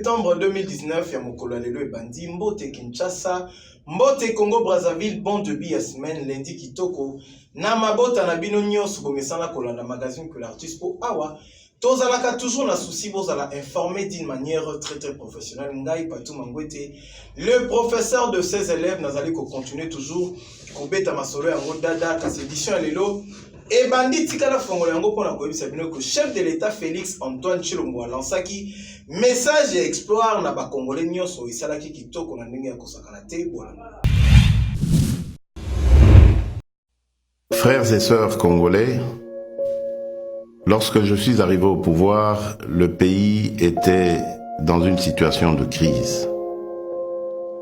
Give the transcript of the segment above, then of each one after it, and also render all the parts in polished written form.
septembre 2019, ya mokolo lelo ebandi Mbote Kinshasa, Mbote Congo Brazzaville, bon début ya semaine lundi kitoko. Na mabota na bino nyonso bomesana kolanda magazine que l'artiste po awa. Tozalaka toujours na souci bozala informé d'une manière très professionnelle. Ngai Patou Mangwete, le professeur de ses élèves, nazali ko continuer toujours kobeta masolo yango dada kasi édition ya lelo. Et bandit tikala fongola yango pona koyebisa bino que chef de l'État Félix Antoine Tshilombo alansaki message et exploit na ba congolais nyonso isalaki kitoko na ndenge ya kosakana te bola. Frères et sœurs congolais, lorsque je suis arrivé au pouvoir, le pays était dans une situation de crise.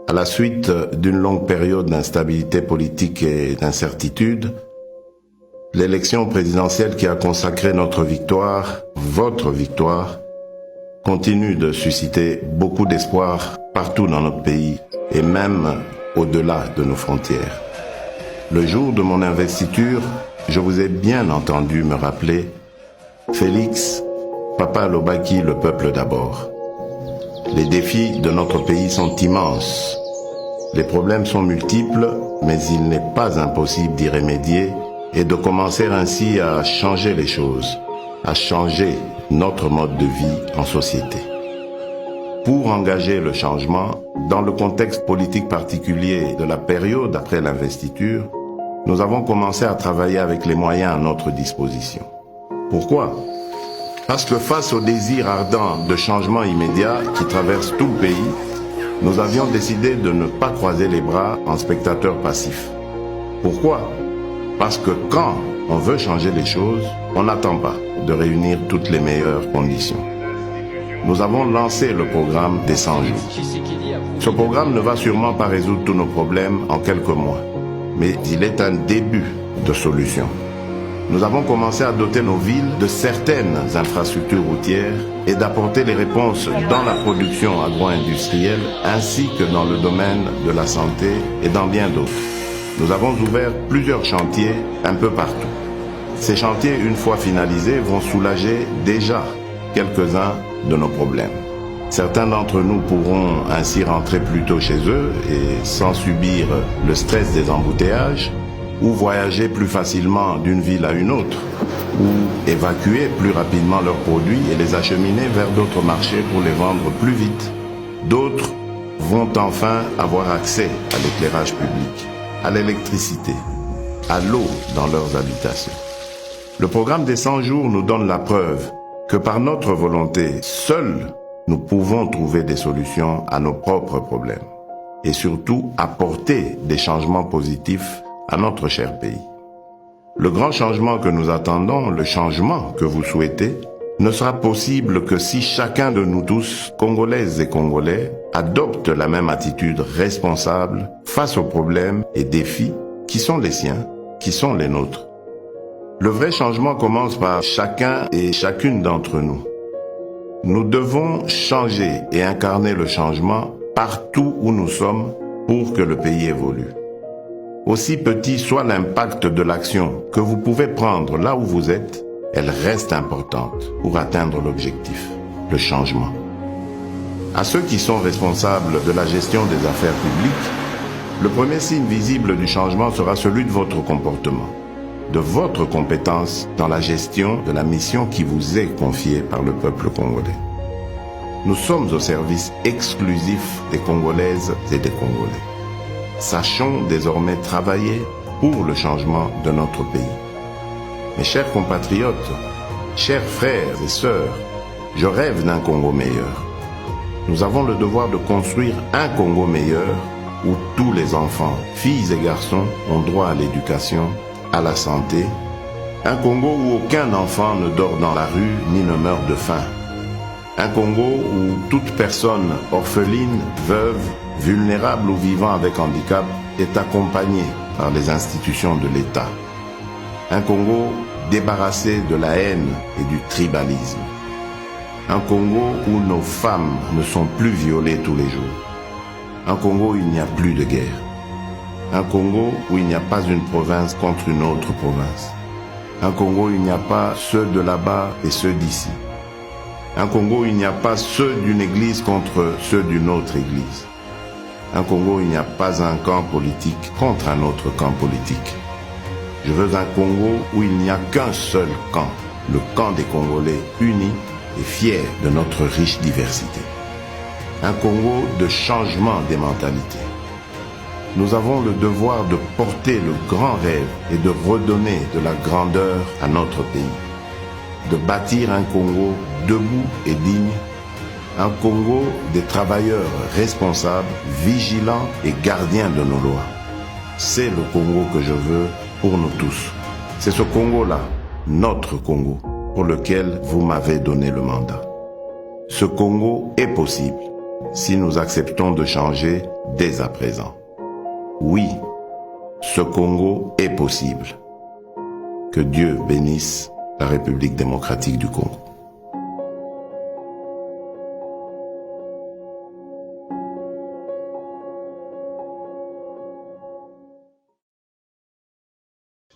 À la suite d'une longue période d'instabilité politique et d'incertitude, l'élection présidentielle qui a consacré notre victoire, votre victoire, continue de susciter beaucoup d'espoir partout dans notre pays et même au-delà de nos frontières. Le jour de mon investiture, je vous ai bien entendu me rappeler Félix, Papa Lobaki, le peuple d'abord. Les défis de notre pays sont immenses. Les problèmes sont multiples, mais il n'est pas impossible d'y remédier et de commencer ainsi à changer les choses, à changer notre mode de vie en société. Pour engager le changement, dans le contexte politique particulier de la période après l'investiture, nous avons commencé à travailler avec les moyens à notre disposition. Pourquoi ? Parce que face au désir ardent de changement immédiat qui traverse tout le pays, nous avions décidé de ne pas croiser les bras en spectateurs passifs. Pourquoi ? Parce que quand on veut changer les choses, on n'attend pas de réunir toutes les meilleures conditions. Nous avons lancé le programme des 100 jours. Ce programme ne va sûrement pas résoudre tous nos problèmes en quelques mois, mais il est un début de solution. Nous avons commencé à doter nos villes de certaines infrastructures routières et d'apporter les réponses dans la production agro-industrielle ainsi que dans le domaine de la santé et dans bien d'autres. Nous avons ouvert plusieurs chantiers un peu partout. Ces chantiers, une fois finalisés, vont soulager déjà quelques-uns de nos problèmes. Certains d'entre nous pourront ainsi rentrer plus tôt chez eux et sans subir le stress des embouteillages, ou voyager plus facilement d'une ville à une autre, ou évacuer plus rapidement leurs produits et les acheminer vers d'autres marchés pour les vendre plus vite. D'autres vont enfin avoir accès à l'éclairage public, à l'électricité, à l'eau dans leurs habitations. Le programme des 100 jours nous donne la preuve que par notre volonté, seuls nous pouvons trouver des solutions à nos propres problèmes et surtout apporter des changements positifs à notre cher pays. Le grand changement que nous attendons, le changement que vous souhaitez, ne sera possible que si chacun de nous tous, Congolaises et Congolais, adopte la même attitude responsable face aux problèmes et défis qui sont les siens, qui sont les nôtres. Le vrai changement commence par chacun et chacune d'entre nous. Nous devons changer et incarner le changement partout où nous sommes pour que le pays évolue. Aussi petit soit l'impact de l'action que vous pouvez prendre là où vous êtes, elle reste importante pour atteindre l'objectif, le changement. À ceux qui sont responsables de la gestion des affaires publiques, le premier signe visible du changement sera celui de votre comportement, de votre compétence dans la gestion de la mission qui vous est confiée par le peuple congolais. Nous sommes au service exclusif des Congolaises et des Congolais. Sachons désormais travailler pour le changement de notre pays. Mes chers compatriotes, chers frères et sœurs, je rêve d'un Congo meilleur. Nous avons le devoir de construire un Congo meilleur où tous les enfants, filles et garçons, ont droit à l'éducation, à la santé. Un Congo où aucun enfant ne dort dans la rue ni ne meurt de faim. Un Congo où toute personne orpheline, veuve, vulnérable ou vivant avec handicap est accompagnée par les institutions de l'État. Un Congo débarrassé de la haine et du tribalisme. Un Congo où nos femmes ne sont plus violées tous les jours. Un Congo où il n'y a plus de guerre. Un Congo où il n'y a pas une province contre une autre province. Un Congo où il n'y a pas ceux de là-bas et ceux d'ici. Un Congo où il n'y a pas ceux d'une église contre ceux d'une autre église. Un Congo où il n'y a pas un camp politique contre un autre camp politique. Je veux un Congo où il n'y a qu'un seul camp, le camp des Congolais unis et fiers de notre riche diversité. Un Congo de changement des mentalités. Nous avons le devoir de porter le grand rêve et de redonner de la grandeur à notre pays. De bâtir un Congo debout et digne, un Congo des travailleurs responsables, vigilants et gardiens de nos lois. C'est le Congo que je veux pour nous tous. C'est ce Congo-là, notre Congo, pour lequel vous m'avez donné le mandat. Ce Congo est possible si nous acceptons de changer dès à présent. Oui, ce Congo est possible. Que Dieu bénisse la République démocratique du Congo.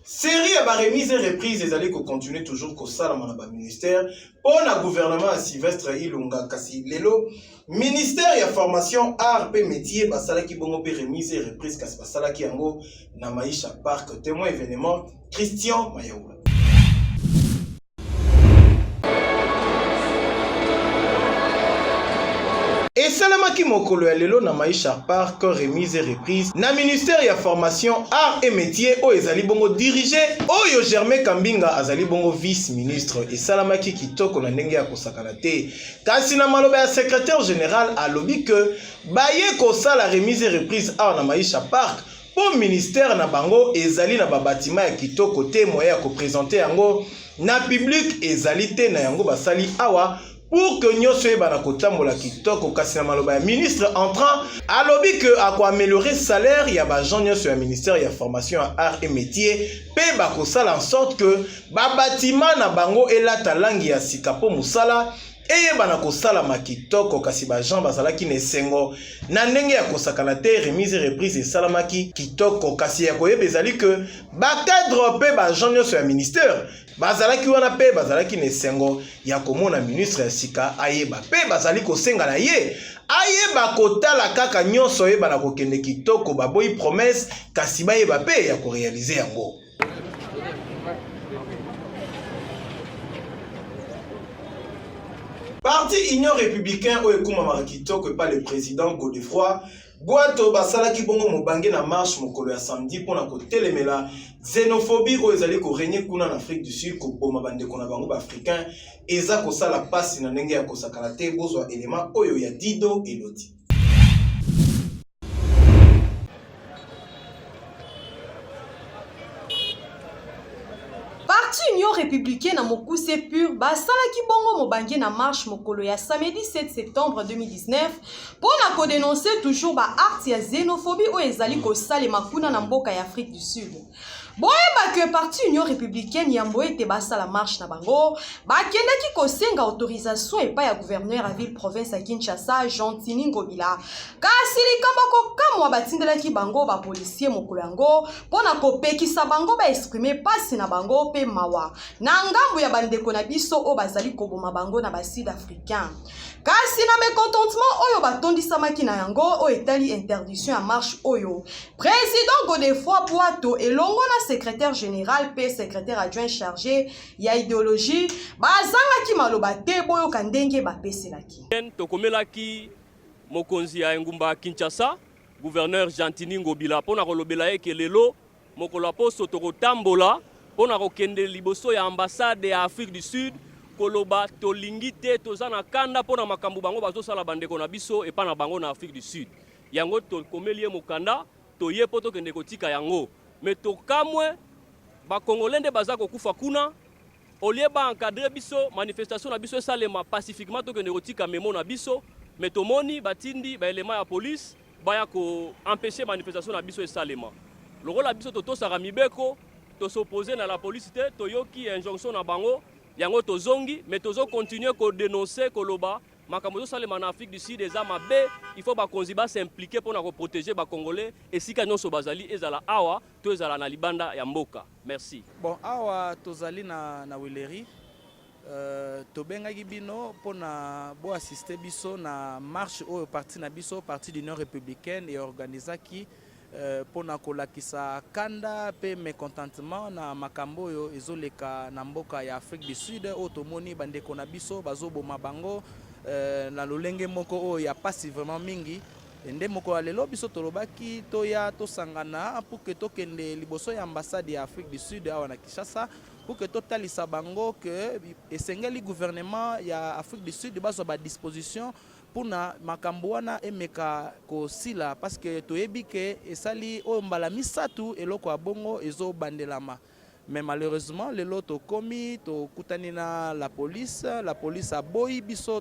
Série à remise et reprise des allées qu'on continue toujours qu'au salam na ministère pour le gouvernement à Sylvestre Ilunga kasi lelo ministère ya formation art pe métier basala ki bongo pe remise et reprise kasi basala ki yango na Maisha Park témoin événement Christian Mayaoula. Et salamaki mokolo ya lelo na Maisha Park remise et reprise na ministère ya formation art et métier o ezali bongo dirigé oyo Germain Kambinga azali bongo vice ministre et salamaki kitoko na ndenge ya kosakana te kasi na maloba ya secrétaire général alobi que baye kosala remise et reprise awa na Maisha Park po ministère na bango ezali na babatima ya kitoko te moya ya koprésenter yango na public ezali te na yango basali awa pour que nyonso yebana kotambola kitoko kasi na maloba ya ministre entrant alobi que ako améliorer salaire ya bajan nyonso ya ministère ya formation ya art et métier pe bakosala en sorte que babatima na bango elata langi ya sika po musala eyebana kosalama kitoko kasi bajan bazalaki na esengo na ndenge ya kosakana te remise et reprise esalamaki kitoko kasi ya koyeba ezali que bacadre pe bajan nyonso ya ministère bazalaki wana pe bazalaki na esengo ya komona ministre ya sika ayeba pe bazali kosenga na ye ayeba kotala kaka nyonso oyebana kokende kitoko baboyi promesse kasi bayeba pe ya korealize yango. Parti Union républicain o ekuma marakitoko pas le président Godefroy Boato basalaki bongo mobange na marche mokolo ya samedi pona kotelemela xénophobie o ezali ko régner kuna na Afrique du Sud ko boma bandeko na bango ba africain eza ko sala pasi na ndenge ya kosakana te bozwa élément oyo ya Dido Eloti. Parti Union républicaine na mokuse pur basalaki bongo mobange na marche mokolo ya samedi 7 septembre 2019 pour na dénoncer toujours ba acte ya xénophobie o ezali ko salema kuna na mboka ya Afrique du Sud. Boyeba que parti Union républicaine yambo ete basala marche na bango bakendaki kosenga autorisation epa ya gouverneur à ville province ya Kinshasa Jean-Tini Ngobila kasi likambo kokamwa batindelaki bango ba policier mokolo yango pona kopekisa bango ba exprimer pasi na bango pe mawa na ngambu ya bandeko na biso o bazali koboma bango na ba sud africain kasi na mécontentement oyo batondisamaki na yango o etali interdiction ya marche oyo président Godefroy Boato elongo na secrétaire général pe secrétaire adjoint chargé ya idéologie bazangaki maloba te boyo kandenge bapeselaki tokomelaki mokonzi ya engumba Kinshasa gouverneur Jean-Tini Ngobila pona kolobela eke lelo mokolo poso tokotambola pona kokende liboso ya ambassade ya Afrique du Sud koloba tolingi te tozana kanda pona makambo bango bazosala bandeko na biso epa na bango na Afrique du Sud yango tokomeli ye mokanda toye po tokende kotika yango mais tokamwe bakongolais nde baza kokufa kuna olie ba encadrer biso manifestation na biso esalema pacifiquement tokende kotika memo na biso mais tomoni batindi ba élément ya police baya ko empêcher manifestation na biso esalema lokola biso totosaka mibeko tosopposer na la police te toyoki injonction na bango yango tozongi mais tozo continuer ko dénoncer koloba makambo salema na Afrique du Sud eza mabe il faut bakonzi ba s'impliquer pour na ko protéger ba congolais et sika nyonso bazali ezala awa to ezala na libanda ya mboka. Merci. Bon awa tozali na Wileri tobengaki bino mpona boassiste biso na marche oyo parti na biso parti d'union républicaine et organisaki mpona kolakisa kanda pe mécontentement na makambo oyo ezoleka na mboka ya Afrique du Sud oyo tomoni bandeko na biso bazoboma bango na lolenge moko oyo ya pasi vraiment mingi. Nde moko ya lelo biso tolobaki toya tosangana pour que tokende liboso ya ambassade ya Afrique du Sud awa na Kinshasa pour que totalisa bango que esengeli gouvernement ya Afrique du Sud bazwa ba disposition pour na makambo wana emeka kosila parce que toyebi ke esali oyo mbala misatu eloko ya bongo ezobandelama. Mais malheureusement lelo tokomi tokutani na la police aboyi biso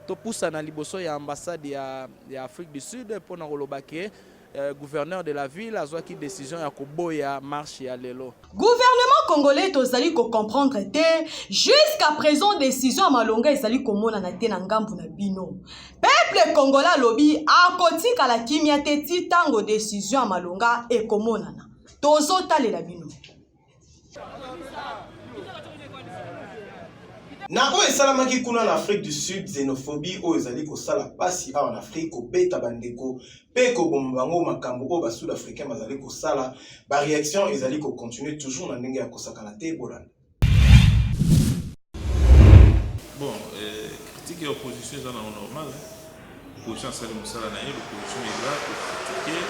topusa na liboso ya ambassade ya Afrique du Sud pour na koloba ke gouverneur de la ville azwaki décision ya koboya marche ya lelo. Gouvernement congolais tozali ko comprendre te jusqu'à présent décision ya malonga ezali komona na te na ngambu na bino. Peuple congolais lobi akotika la kimia te ti tango décision ya malonga ekomonana. Tozotalela bino. Na oyo esalamaki kuna na Afrique du Sud, xénophobie oyo ezali kosala pasi awa na Afrique kobeta bandeko pe koboma bango makambo oyo basud-africain bazali kosala ba réaction ezali continuer toujours na ndenge ya kosakana te bolanda. Bon, critique et opposition eza na normal. Opposition asali mosala na ye, l'opposition est là pour critiquer.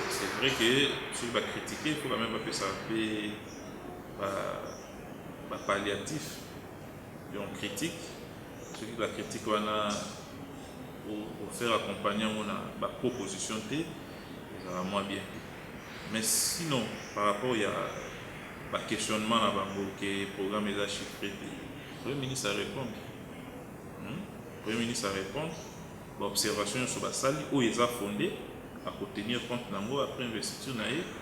C'est vrai que sur va critiquer, il faut quand même appeler ça palliatif. On critique, ceux qui la critiquent on a pour faire accompagner ma proposition T, ça va moins bien. Mais sinon, par rapport il y a un questionnement à Bango que le programme est chiffré, le Premier ministre a répondu. Le Premier ministre a répondu. L'observation sur la salle où ils ont fondé à tenir compte d'ango après investiture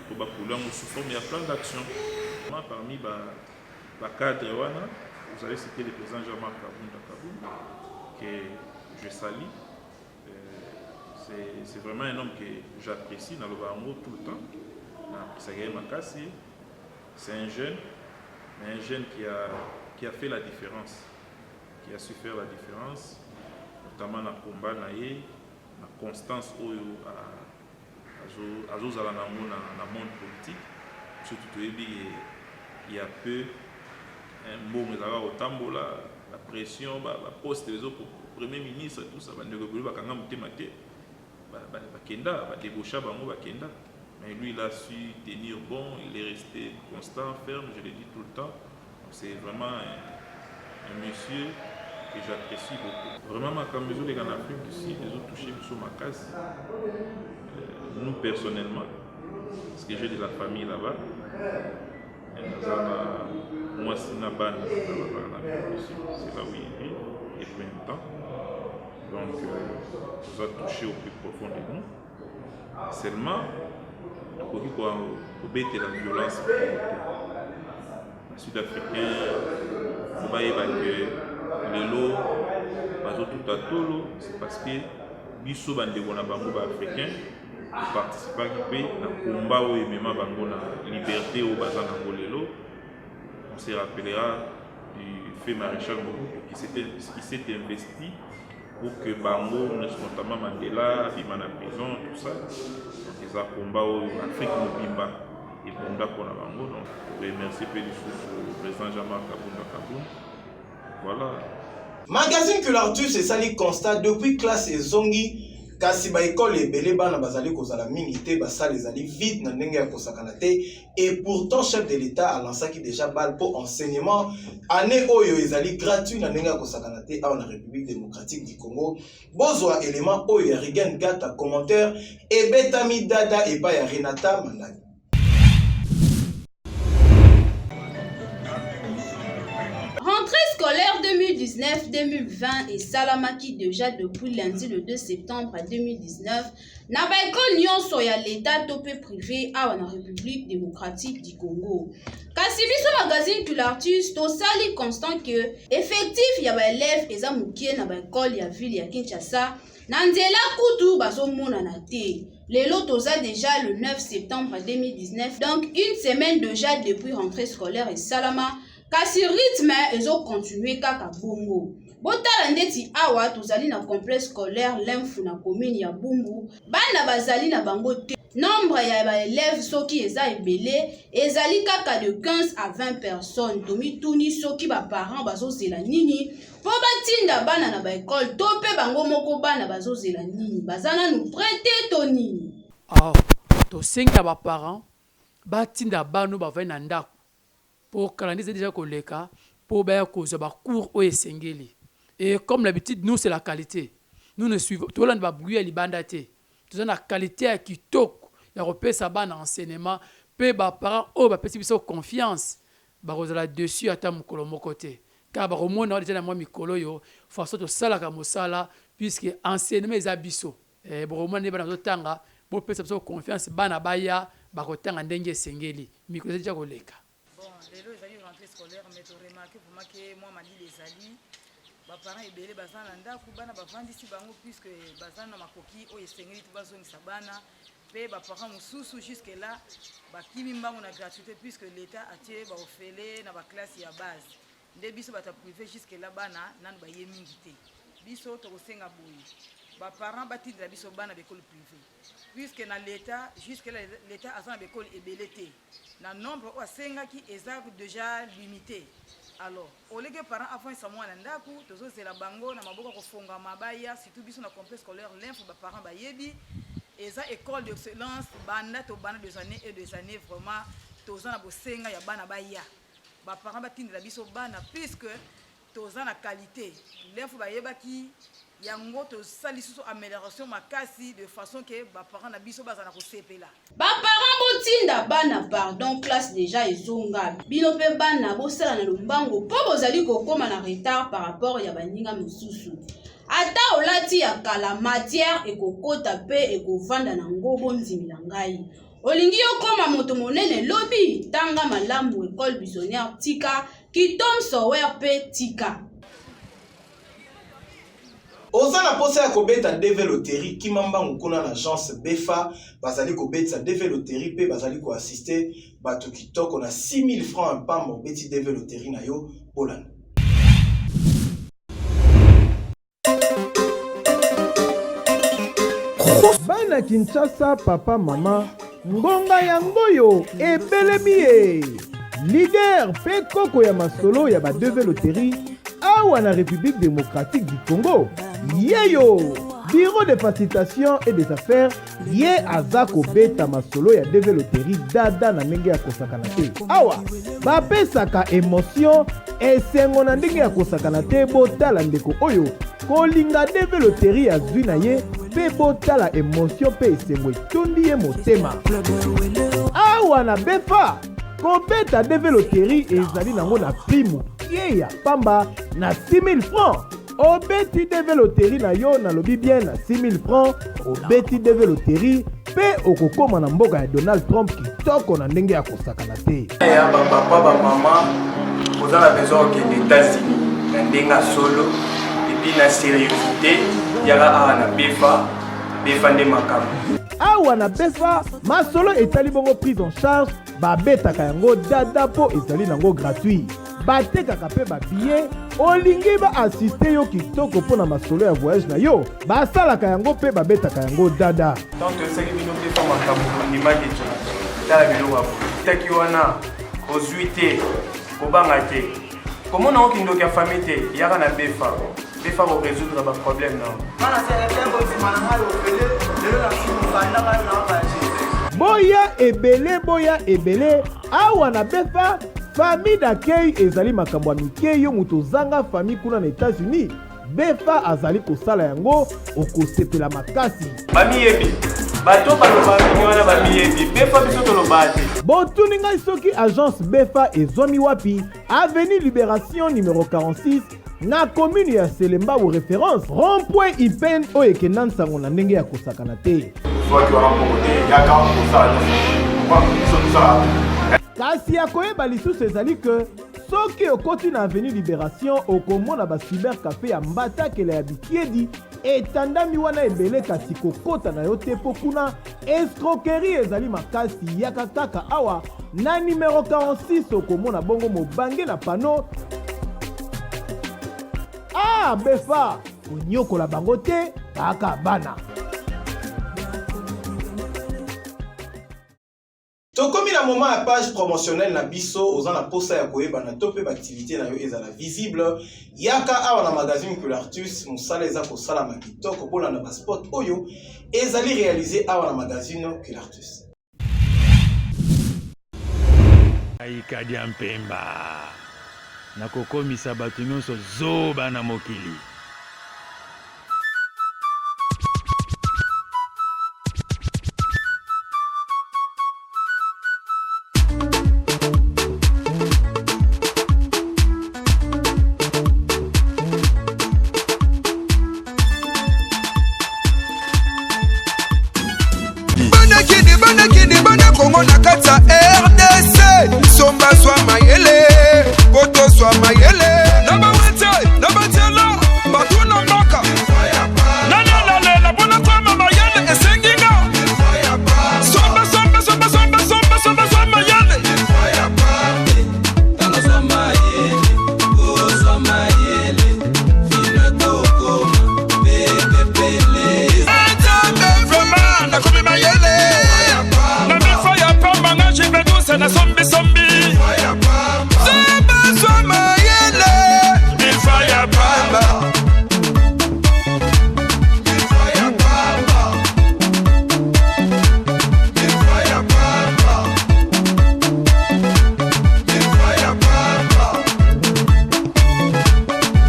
pour pouvoir sous forme de plan d'action. Parmi les cadres, vous avez cité le président Jean-Marc Kabunda, que je salue. C'est vraiment un homme que j'apprécie dans le Bango tout le temps. C'est un jeune, mais un jeune qui a fait la différence, qui a su faire la différence, notamment dans le combat, dans la constance dans le monde politique. Surtout, il y a peu. Un bon au tambo la pression la poste des autres premier ministre tout ça va négocier va kanga mutemate va kenda va débaucher bango va kenda mais lui il a su tenir bon, il est resté constant, ferme, je le dis tout le temps. C'est vraiment un monsieur que j'apprécie beaucoup. Vraiment quand mesure les gars en Afrique ici les autres touchés sur ma case nous personnellement parce que j'ai de la famille là-bas. Moi, c'est Naban, c'est là où il vit, et plein de temps. Donc, ça a touché au plus profond de nous. Seulement, il faut que la violence. Les Sud-Africains, il faut pas évacuer les lots, tout à tout, c'est parce que les Africains participent à combat où ils ont la liberté au bazar d'Angolelo. On se rappellera du fait maréchal Mobutu qui s'est investi pour que Bango, notamment Mandela, Bima en prison, tout ça. Donc ils ont combat où l'Afrique Mobimba et Bonda pour la Bango. Donc je remercie le président Jean-Marc Kabunda. Voilà. Magazine que l'artus est sali constat depuis classe et zongi. Kasi ba école ebele bana bazali kozala mingi te basali ezali vide na ndenge ya kosakana te et pourtant chef de l'état a lancé déjà balle pour enseignement année oyo ezali gratuit na ndenge ya kosakana te awa na République démocratique du Congo bozwa élément oyo ya Rigan Gata commentaire et Betami Dada et pa ya Renata Mandani. Rentrée scolaire 2019-2020 et Salamaki déjà depuis lundi le 2 septembre 2019. Na ba école nyonso ya l'état topé privé à la République démocratique du Congo. Kasi biso magazine que l'artiste to sali constant que effectif ya ba élèves eza mukie na ba école ya ville ya Kinshasa na nzela kutu bazomona na te. Lelo toza déjà le 9 septembre 2019 donc une semaine déjà depuis rentrée scolaire et Salama. kasi rythme ezokontinue kaka bongo. Botala ndeti awa tozali na complexe scolaire Lemfu na commune ya Bumbu, bana bazali na bango te. Nombre ya ba élèves soki eza ebele ezali kaka de 15 à 20 personnes. Tomi tuni soki ba parents bazozela nini po batinda bana na ba école to pe bango moko bana bazozela nini bazana nous prêter to nini. To senga ba parents batinda bano bavai na ndako po calendrier déjà koleka po ba koza ba cours o esengeli. Et comme l'habitude, nous, c'est la qualité. Nous ne suivons tout le monde va brouiller les bandatés. Tout la qualité à qui toque. Il y a repéré ça ban enseignement. Peu ba parents oh ba petit biso confiance. Ba rozala dessus à ta mukolo mokoté. Car ba romo na déjà na moi mikolo yo façon to sala ka mosala puisque enseignement les abisso. Et ba romo ne ba na tanga bo pesa biso confiance bana baya ba ko tanga ndenge sengeli. Mikolo déjà koleka. Bon, lelo ezali rentrée scolaire mais to remarquer pour moi que moi mali les ali ba parents ebele bazana ndako bana bavandisi bango puisque bazana makoki o esengeli to bazongisa bana pe ba parents mususu jusque là bakimi mbango na gratuité puisque l'état a tie ba ofele na ba classe ya base nde biso bata privé jusque là bana nanu ba ye mingi te biso to kosenga boyi ba parents batindra biso bana l'école privée puisque na l'état jusque là l'état azana l'école ebele te na nombre o asenga ki eza déjà limité. Alors, au lieu que parents avant ça moi nandaku, tozo zela bango na maboko kofonga mabaya, surtout biso na complexe scolaire l'info ba parents ba yebi, eza école d'excellence banda to bana des années vraiment tozo na bosenga ya bana baya. Ba parents ba tindela biso bana puisque tozo na qualité. L'info ba yebaki yango to sali susu amélioration makasi de façon que ba parents na biso bazana ko sepela. Ba parents botinda bana pardon classe déjà ezonga. Bino pe bana bosala na lombango po bozali kokoma na retard par rapport ya baninga mosusu. Ata olati ya kala matière ekokota pe ekovanda na ngobo nzimila ngai. Olingi okoma moto monene lobi tanga malamu école buissonnière tika ki tom sower pe tika. Oza na posa ya kobeta DV Loterie kimamba ngukuna na agence Befa bazali kobeta DV Loterie pe bazali ko assister bato kitoko na 6000 francs pamba beti DV Loterie na yo bolana. Bana Kinshasa papa mama ngonga yango yo ebelemi ye leader pe koko ya masolo ya ba DV Loterie awa na République démocratique du Congo. Yeyo, bureau de facilitation et des affaires, ye azako beta masolo ya DV Loterie dada na ndenge ya kosakana te. Awa, bapesaka émotion esengo na ndenge ya kosakana te botala ndeko oyo kolinga DV Loterie azwi na ye pe botala émotion pe esengo etondi ye motema. Awa na Befa kobeta DV Loterie ezali nango na primo ye ya pamba na 6000 francs. Obeti DV Loterie na yo na lobi bien na 6000 francs. Obeti DV Loterie pe okokoma na mboka ya Donald Trump kitoko na ndenge ya kosakana te. Ya papa ba mama oza na besoin okende États-Unis na ndenge solo epi na sérieuxité yaka awa na Befa nde makambo. Awa na Befa masolo etali bongo prise en charge babetaka yango dada po ezali nango gratuit. Batekaka pe ba billet olingi ba assister yo kitoko pona masolo ya voyage na yo basalaka yango pe babetaka yango dada. Donc saki bino pe fa makambo ndima kecho tala bilo wapo taki wana ozuite kobanga te komona okindo ya famille te yaka na Befa ko résoudre ba problème non mana c'est tempo simana halo pele lelo na simu banda na ba boya ebele awa na Befa. Famille d'accueil ezali makambo ya mike yo muto zanga famille kuna na États-Unis. Befa azali kosala yango okosepela makasi. Bamiyebi bato baloba wana bamiyebi Befa biso toloba te. Botuni ngai soki agence Befa ezwami wapi? Avenue Libération numéro 46 na commune ya Selemba ou référence rond-point Ipen o ekenda nsango na ndenge ya kosakana te. Kasi ya koyeba lisusu ezali ke soki okoti na avenue Libération okomona ba cyber café ya mbatakela ya bikiedi etandami wana ebele kasi kokota na yo te mpo kuna escroquerie ezali makasi yaka kaka awa na numero 46 okomona bongo mobange na pano. Ah befa konyokola bango te kaka bana. Tokomi na moment ya page promotionnelle na biso oza na posa ya koyeba na to pe activité na yo ezala visible yaka awa na magazine Colartus mosala eza kosalama kitoko mpona na baspot oyo ezali réalisé awa na magazine Colartus. Aikadi ya mpemba nakokomisa bato nyonso zoba na mokili. Bana Congo na kata RDC somba swa mayele poto swa mayele na bawete na batela batuna maka la bona kwa mayele esenginga somba mayele tala swa mayele fina toko bebe pele vraiment na komi mayele na sombi sombi Zamba swama yele Nifaya pamba Nifaya pamba Nifaya pamba Nifaya pamba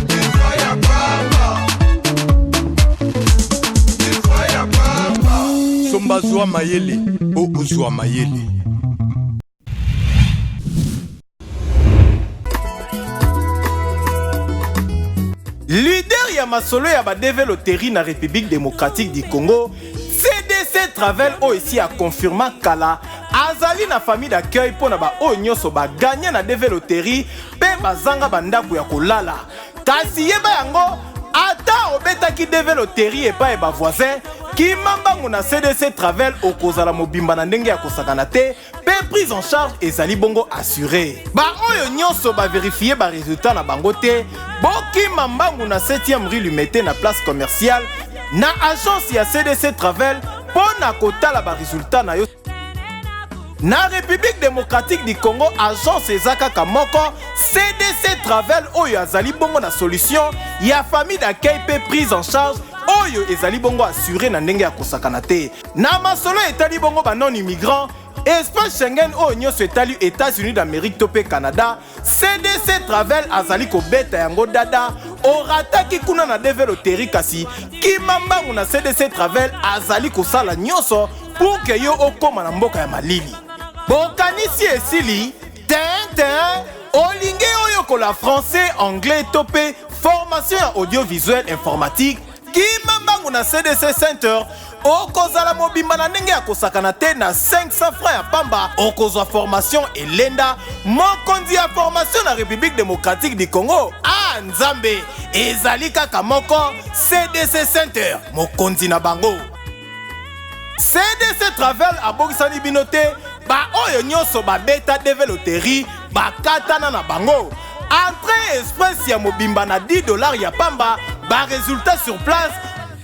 Nifaya pamba Nifaya pamba Somba zwa mayele O uzwa mayele. Leader ya masolo ya badeve loterie na République démocratique du Congo, CDC Travel aussi a confirmé kala azali na famille d'accueil pour na ba oyo nyonso ba gagner na deve loterie pe bazanga bandako ya kolala. Kasi yeba yango ata obetaki deve loterie epa ba voisin ki mambango na CDC Travel okozala mobimba na ndenge ya kosakana te pe prise en charge ezali bongo assuré. Ba oyo nyonso ba vérifier ba résultat na bango te boki mambango na 7e rue Lumete na place commerciale na agence ya CDC Travel pona kotala ba résultat na yo. Na République démocratique du Congo agence ezaka kamoko CDC Travel oyo azali bongo na solution ya famille d'accueil pe prise en charge oyo ezali bongo assuré na ndenge ya kosakana te. Na masolo etali bongo ba non immigrants espace Schengen oyo nyonso etali États-Unis d'Amérique to pe Canada CDC Travel azali kobeta yango dada orataki kuna na deve loterie kasi kimambangu na CDC Travel azali kosala nyonso pour que yo okoma na mboka ya malili. Bokanisi esili ten olinge oyo kola français anglais to pe formation ya audiovisuel informatique kimambangu na CDC Center okozala mobimba na ndenge ya kosakana te na 500 francs ya pamba okozwa formation elenda mokonzi ya formation na République démocratique du Congo nzambe ezali kaka moko CDC Center mokonzi na bango. CDC Travel abokisani bino te ba oyo nyonso babeta deve loterie bakatana na bango entrée express ya mobimba na $10 ya pamba ba résultat sur place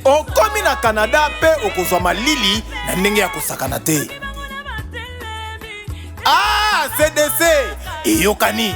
okomi na Canada pe okozwa malili na ndenge ya kosakana te. CDC eyokani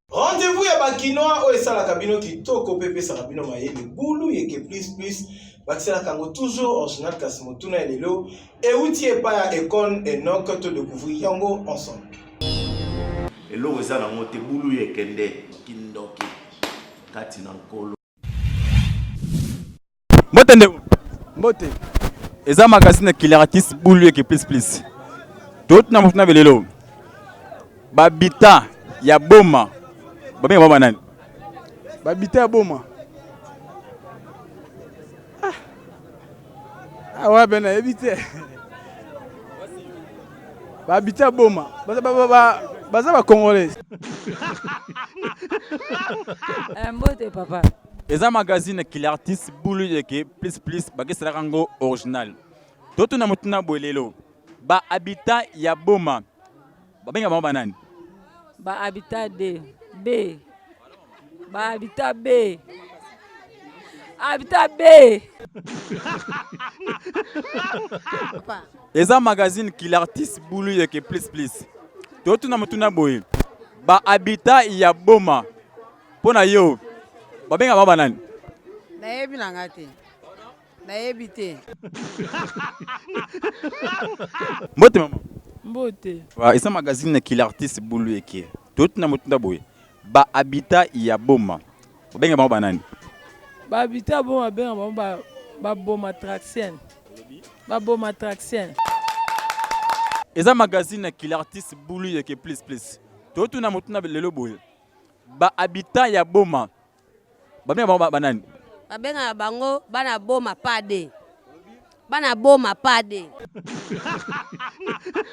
rendez-vous ya bakinois oyo esalaka bino kitoko pe pesaka bino mayele bulu yeke plus bakiselaka yango toujours original kasi motuna ya lelo euti epai ya Econ Enoch to découvrir yango ensemble. eloko eza nango te bulu yekende kindoki kati na nkolo mbote eza magazine Kilaratis bulu yeke plus tout na motuna belelo babita ya boma babenga mama nani babita ya boma awa bena ebite Babita boma. Baza ba Congolais. Mbote papa. Eza magazine qui l'artiste boulu yeke plus bakesala rango original. Toto na mutuna bolelo. Ba habitat ya boma. Ba benga ba banani. Ba habitat B. Ba habitat B. Habitat B. Eza magazine qui l'artiste boulu yeke plus. Toto na mutuna boye. Ba habitat ya boma. Pona yo. Ba benga ba banani. Nayebi na ngate. Nayebi te. Mbote mama. Mbote. Wa eza magazine qui l'artiste boulu yeke. Toto na mutuna boye. Ba habitat ya boma. Ba benga ba banani. Ba habitat boma benga ba boma traxienne. Ba boma traxienne. Eza magazine qui l'artiste boulu yeke plus. Toto na mutuna lelo boye. Ba habitat ya boma. Ba benga ba banani. Ba benga bango bana boma pade. Bana boma pade.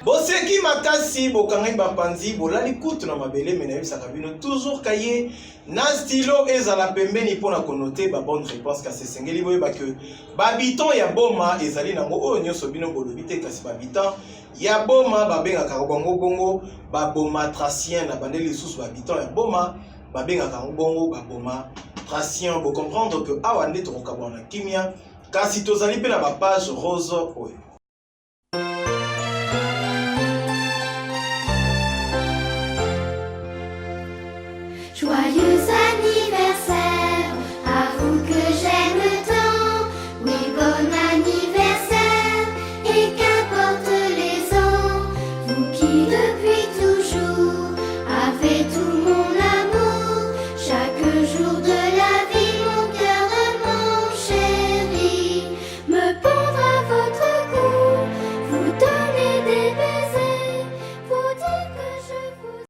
Boseki makasi bokangai bapanzi bolali kutu na mabele mena yebisaka bino toujours kaye na stylo ezala pembeni mpona konote ba bonne réponse kasi esengeli boyeba ke babiton ya boma ezali nango oyo nyonso bino bolobi te kasi babiton ya boma babengaka bango bongo baboma tracien na bande lisusu babiton ya boma babengaka yango bongo baboma tracien bo comprendre que awa nde tokokabwana na kimia kasi tozali mpe na bapage rose oyo. Joyeux anniversaire, à vous que j'aime tant. Oui, bon anniversaire, et qu'importe les ans. Vous qui depuis toujours avez tout mon amour. Chaque jour de la vie, mon cœur, mon chéri, me pendre à votre cou, vous donner des baisers, vous dire que je vous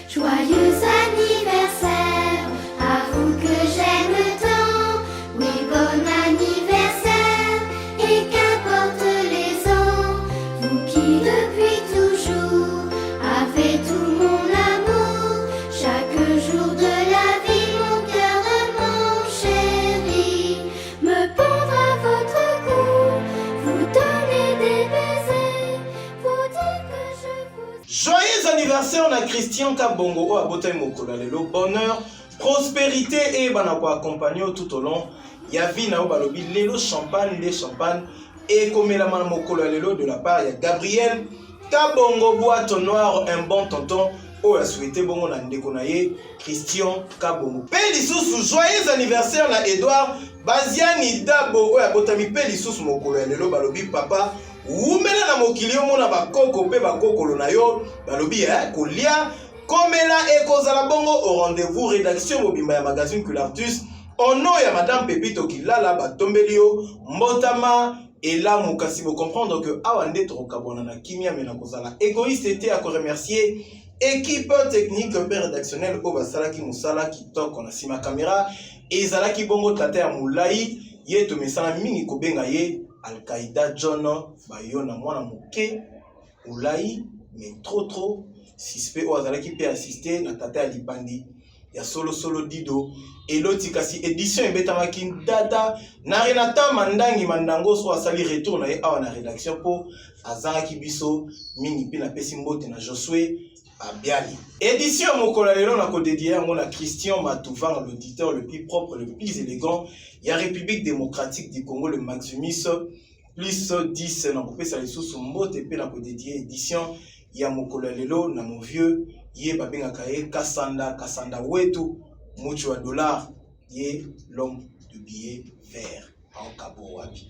Joyeux anniversaire, à vous que j'aime tant. Oui, bon anniversaire, et qu'importe les ans. Vous qui depuis toujours avez tout mon amour. Chaque jour de la vie, mon cœur, mon chéri, me pendre à votre cou, vous donner des baisers, vous dire que je vous... Joyeux anniversaire na Christian Kabongo o abotai mokolo lelo bonheur prospérité et banako accompagner tout au long ya vie na o balobi lelo champagne et komela mana mokolo lelo de la part ya Gabriel Kabongo boîte noire un bon tonton o a souhaité bongo na ndeko na ye Christian Kabongo pe lisusu joyeux anniversaire na Edouard Baziani Dabo o abotami pe lisusu mokolo lelo balobi papa Oumela na mokili omona bakoko pe bakokolo na yo balobi kolia komela ekozala bongo au rendez-vous rédaction mobimba ya magazine Culartus au nom ya madame Pepito Kilala batombeli yo mbotama elamu kasi bo comprendre que awa nde tokabona na kimia mena kozala égoïste était à remercier équipe technique pe rédactionnelle o basalaki musala kitoko na sima caméra ezalaki bongo tata ya mulai ye to mesana mingi kobenga ye Al-Qaïda John Bayona mwana moke Ulai mais trop suspect o azalaki pe assister na tata ya libandi ya solo dido eloti kasi édition ebetamaki dada na Renata Mandango so asali retour na ye awa na rédaction po azangaki biso mingi pe na pesi mbote na Josué Abiali. Édition mokolo lelo na ko dédié yango na Christian Matouvang, l'auditeur le plus propre, le plus élégant. Il y a République démocratique du Congo, le Maximus, plus 10 na kopesa lisusu mbote pe na ko dédié édition ya mokolo lelo na mon vieux ye babengaka ye Kasanda wetu muchu wa dollar ye l'homme de billet vert en Cabo Wapi.